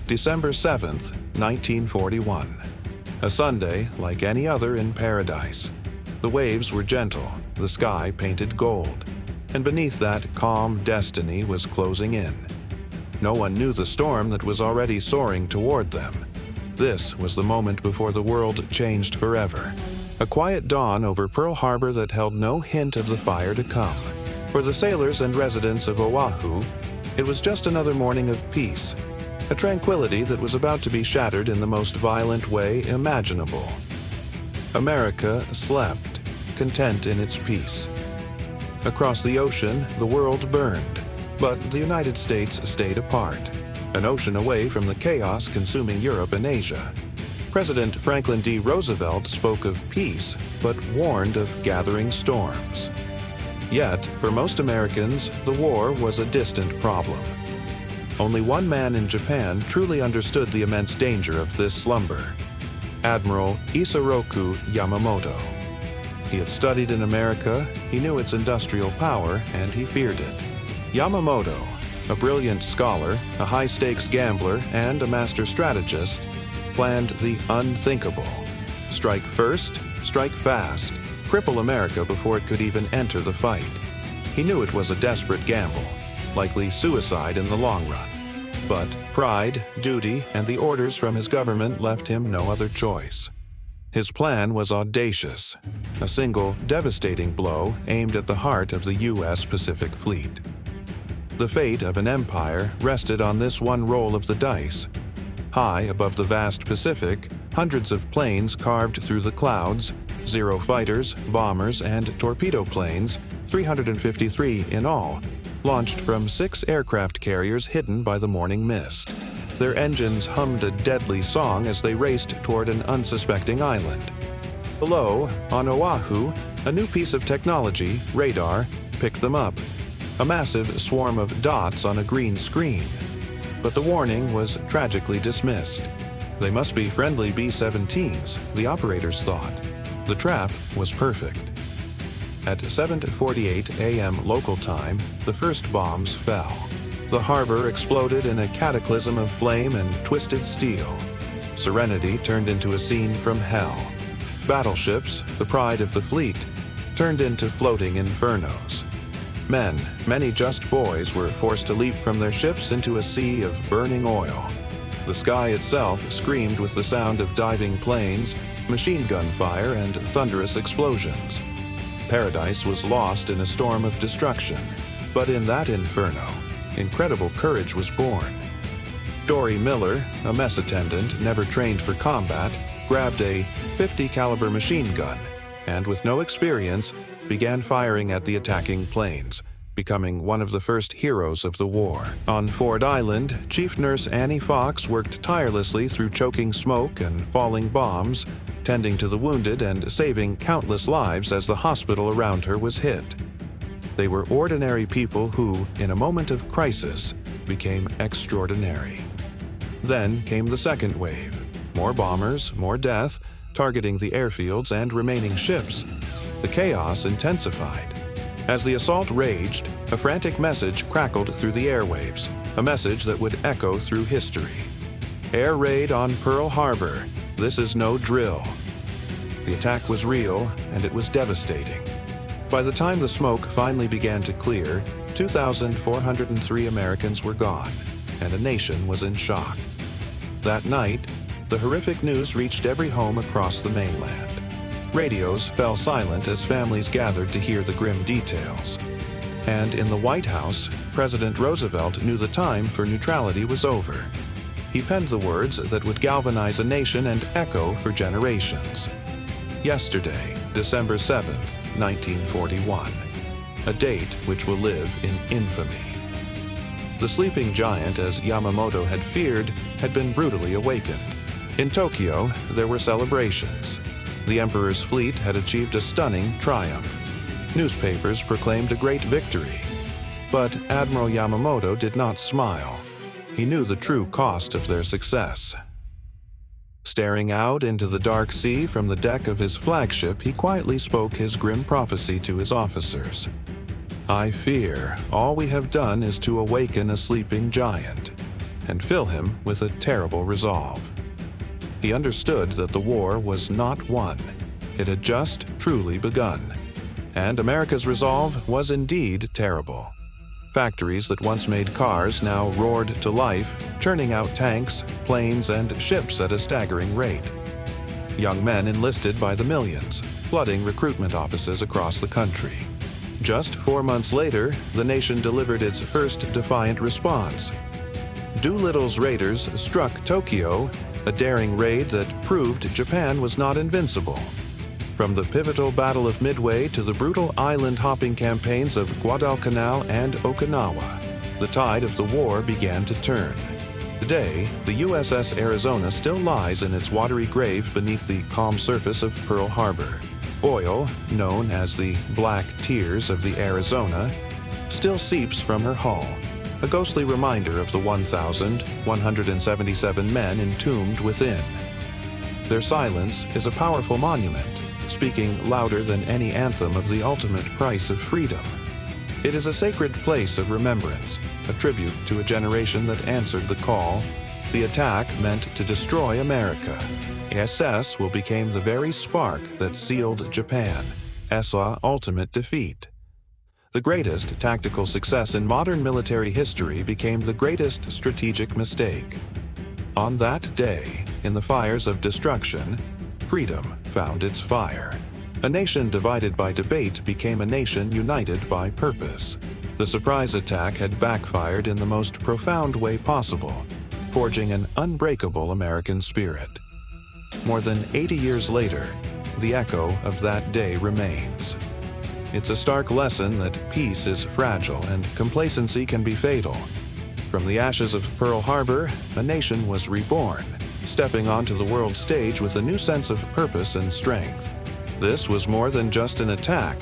December 7th, 1941. A Sunday like any other in paradise. The waves were gentle, the sky painted gold, and beneath that calm destiny was closing in. No one knew the storm that was already soaring toward them. This was the moment before the world changed forever. A quiet dawn over Pearl Harbor that held no hint of the fire to come. For the sailors and residents of Oahu, it was just another morning of peace, a tranquility that was about to be shattered in the most violent way imaginable. America slept, content in its peace. Across the ocean, the world burned, but the United States stayed apart, an ocean away from the chaos consuming Europe and Asia. President Franklin D. Roosevelt spoke of peace, but warned of gathering storms. Yet, for most Americans, the war was a distant problem. Only one man in Japan truly understood the immense danger of this slumber: Admiral Isoroku Yamamoto. He had studied in America, he knew its industrial power, and he feared it. Yamamoto, a brilliant scholar, a high-stakes gambler, and a master strategist, planned the unthinkable. Strike first, strike fast, cripple America before it could even enter the fight. He knew it was a desperate gamble, likely suicide in the long run. But pride, duty, and the orders from his government left him no other choice. His plan was audacious, a single, devastating blow aimed at the heart of the U.S. Pacific Fleet. The fate of an empire rested on this one roll of the dice. High above the vast Pacific, hundreds of planes carved through the clouds, 0 fighters, bombers, and torpedo planes, 353 in all, launched from 6 aircraft carriers hidden by the morning mist. Their engines hummed a deadly song as they raced toward an unsuspecting island. Below, on Oahu, a new piece of technology, radar, picked them up. A massive swarm of dots on a green screen. But the warning was tragically dismissed. They must be friendly B-17s, the operators thought. The trap was perfect. At 7:48 a.m. local time, the first bombs fell. The harbor exploded in a cataclysm of flame and twisted steel. Serenity turned into a scene from hell. Battleships, the pride of the fleet, turned into floating infernos. Men, many just boys, were forced to leap from their ships into a sea of burning oil. The sky itself screamed with the sound of diving planes, machine gun fire, and thunderous explosions. Paradise was lost in a storm of destruction, but in that inferno, incredible courage was born. Dory Miller, a mess attendant never trained for combat, grabbed a .50 caliber machine gun and, with no experience, began firing at the attacking planes, becoming one of the first heroes of the war. On Ford Island, Chief Nurse Annie Fox worked tirelessly through choking smoke and falling bombs, tending to the wounded and saving countless lives as the hospital around her was hit. They were ordinary people who, in a moment of crisis, became extraordinary. Then came the second wave. More bombers, more death, targeting the airfields and remaining ships. The chaos intensified. As the assault raged, a frantic message crackled through the airwaves, a message that would echo through history. Air raid on Pearl Harbor. This is no drill. The attack was real, and it was devastating. By the time the smoke finally began to clear, 2,403 Americans were gone, and a nation was in shock. That night, the horrific news reached every home across the mainland. Radios fell silent as families gathered to hear the grim details. And in the White House, President Roosevelt knew the time for neutrality was over. He penned the words that would galvanize a nation and echo for generations. Yesterday, December 7th, 1941. A date which will live in infamy. The sleeping giant, as Yamamoto had feared, had been brutally awakened. In Tokyo, there were celebrations. The emperor's fleet had achieved a stunning triumph. Newspapers proclaimed a great victory. But Admiral Yamamoto did not smile. He knew the true cost of their success. Staring out into the dark sea from the deck of his flagship, he quietly spoke his grim prophecy to his officers. "I fear all we have done is to awaken a sleeping giant. and fill him with a terrible resolve. He understood that the war was not won. It had just truly begun. And America's resolve was indeed terrible. Factories that once made cars now roared to life, churning out tanks, planes, and ships at a staggering rate. Young men enlisted by the millions, flooding recruitment offices across the country. Just 4 months later, the nation delivered its first defiant response. Doolittle's raiders struck Tokyo, a daring raid that proved Japan was not invincible. From the pivotal Battle of Midway to the brutal island-hopping campaigns of Guadalcanal and Okinawa, the tide of the war began to turn. Today, the USS Arizona still lies in its watery grave beneath the calm surface of Pearl Harbor. Oil, known as the Black Tears of the Arizona, still seeps from her hull, a ghostly reminder of the 1,177 men entombed within. Their silence is a powerful monument, speaking louder than any anthem of the ultimate price of freedom. It is a sacred place of remembrance, a tribute to a generation that answered the call. The attack meant to destroy America. SS will become the very spark that sealed Japan's ultimate defeat. The greatest tactical success in modern military history became the greatest strategic mistake. On that day, in the fires of destruction, freedom found its fire. A nation divided by debate became a nation united by purpose. The surprise attack had backfired in the most profound way possible, forging an unbreakable American spirit. More than 80 years later, the echo of that day remains. It's a stark lesson that peace is fragile and complacency can be fatal. From the ashes of Pearl Harbor, a nation was reborn, stepping onto the world stage with a new sense of purpose and strength. This was more than just an attack.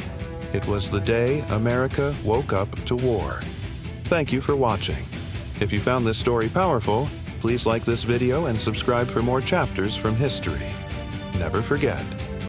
It was the day America woke up to war. Thank you for watching. If you found this story powerful, please like this video and subscribe for more chapters from history. Never forget,